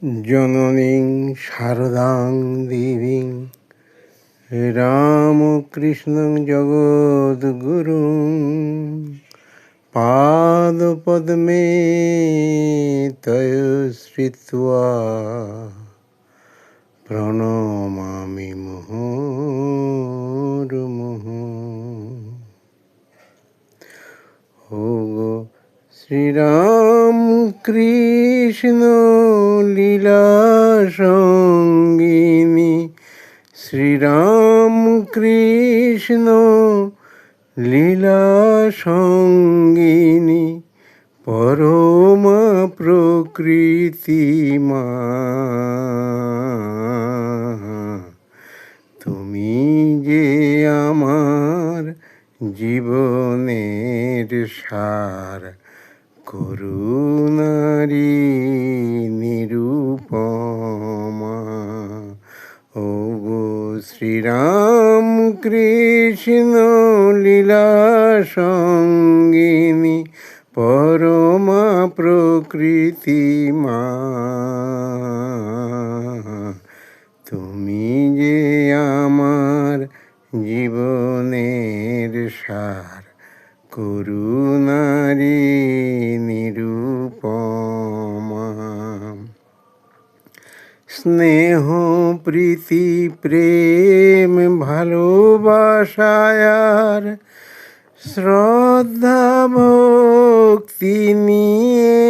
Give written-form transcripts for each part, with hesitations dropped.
জননীং শারদাং দেবীং রামকৃষ্ণং জগদ্গুরুং পাদপদ্মে তয় শ্রিত্বা প্রণমামি মুহুর্মুহুঃ। ওগো শ্রীরাম কৃষ্ণ লীলা সঙ্গিনী, শ্রীরাম কৃষ্ণ লীলা সঙ্গিনী, পরমা প্রকৃতি মা। তুমি যে আমার জীবনের সার, করুণারি নিরূপমা। ওগো শ্রীরাম কৃষ্ণ লীলা সঙ্গিনী, পরমা প্রকৃতি মা। তুমি যে আমার জীবনের সার, করুণারি নিরূপমা। স্নেহ প্রীতি প্রেম ভালোবাসায়ার শ্রদ্ধা ভক্তি নিয়ে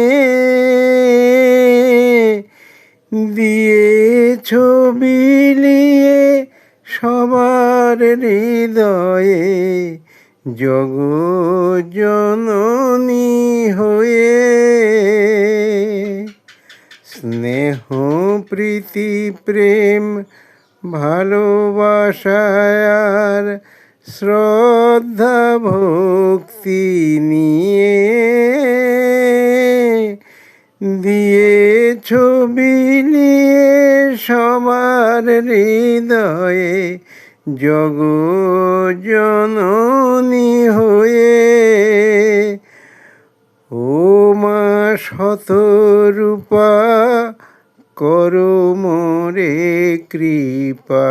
দিয়েছ বিলিয়ে সবার হৃদয়ে, জগজ্জননী হয়ে। স্নেহ প্রীতি প্রেম ভালোবাসার শ্রদ্ধা ভক্তি নিয়ে দিয়েছ বিলিয়ে সবার হৃদয়ে, জগজ্জননী হয়ে। ও মা শতরূপা, করো মোরে কৃপা।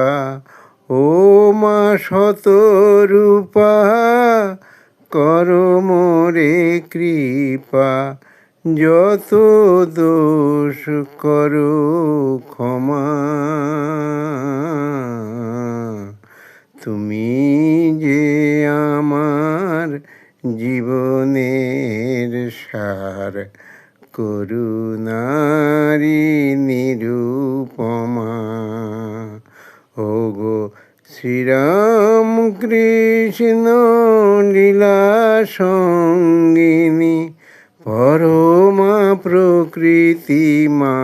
ও মা শতরূপা, করো মোরে কৃপা। যত দোষ করো ক্ষমা। তুমি যে আমার জীবনের সার, করুণারি নিরূপমা। ওগো শ্রীরাম কৃষ্ণ লীলা সঙ্গিনী, পরমা প্রকৃতি মা।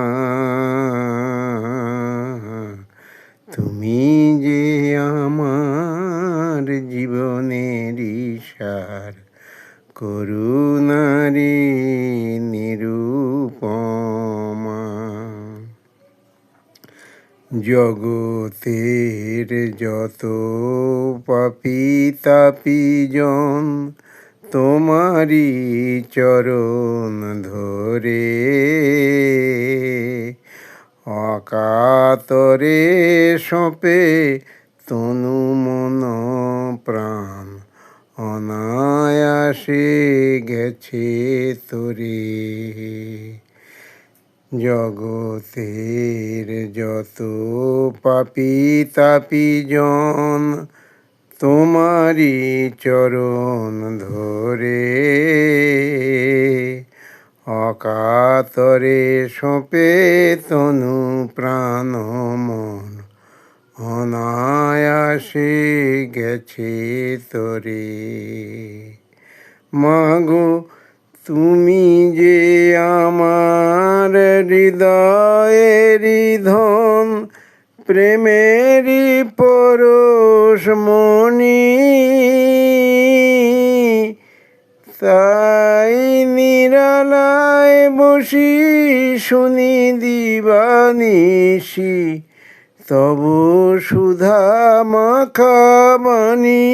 তুমি যে আমার জীবনের সার, করুণারি নিরূপমা। জগতের যত পাপী তাপী জন, তোমারি চরণ ধরে অকাতরে সঁপে তনু মন প্রাণ, অনায়াসে গেছে তোরে। জগতের যত পাপী তাপী জন, তোমারি চরণ ধরে অকাতরে সঁপে তনু প্রাণ মন, অনায়াসে গেছে তোরে। মাগো তুমি যে আমার হৃদয়েরই ধন, প্রেমেরই পরশমণি। তাই নিরালায় বসি শুনি দিবানিশি, তব সুধা মাখা বাণী।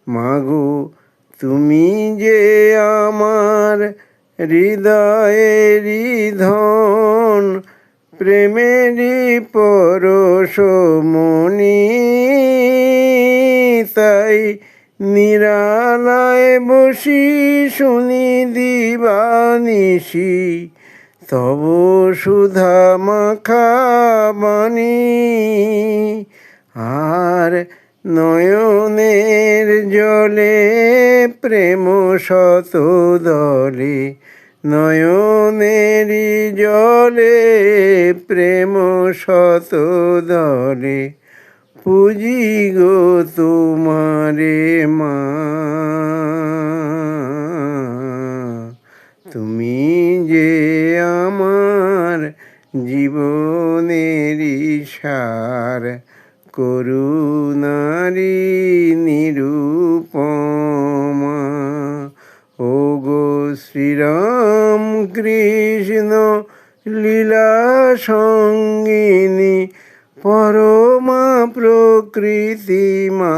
মাগো তুমি যে আমার হৃদয়েরই ধন প্রেমেরই পরশমণি, তাই নিরালায় বসি শুনি দিবানিশি তব সুধা মাখা বাণী। আর নয়নের জলে প্রেম শত দলে, নয়নেরই জলে প্রেম শত দলে, পুজি গো তোমারে মা। তুমি যে আমার জীবনেরই সার, করুণারি নিরূপমা। ও গো শ্রীরাম কৃষ্ণ লীলা সঙ্গিনী, পরমা প্রকৃতি মা।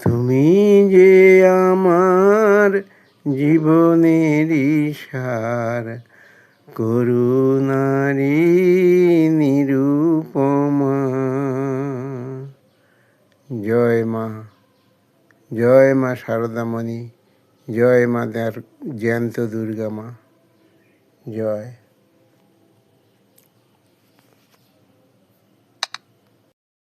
তুমি যে আমার জীবনেরই সার, করুণারি নিরূপমা। জয় মা, জয় মা শারদামণি, জয় মা জ্যান্ত দুর্গা মা, জয়।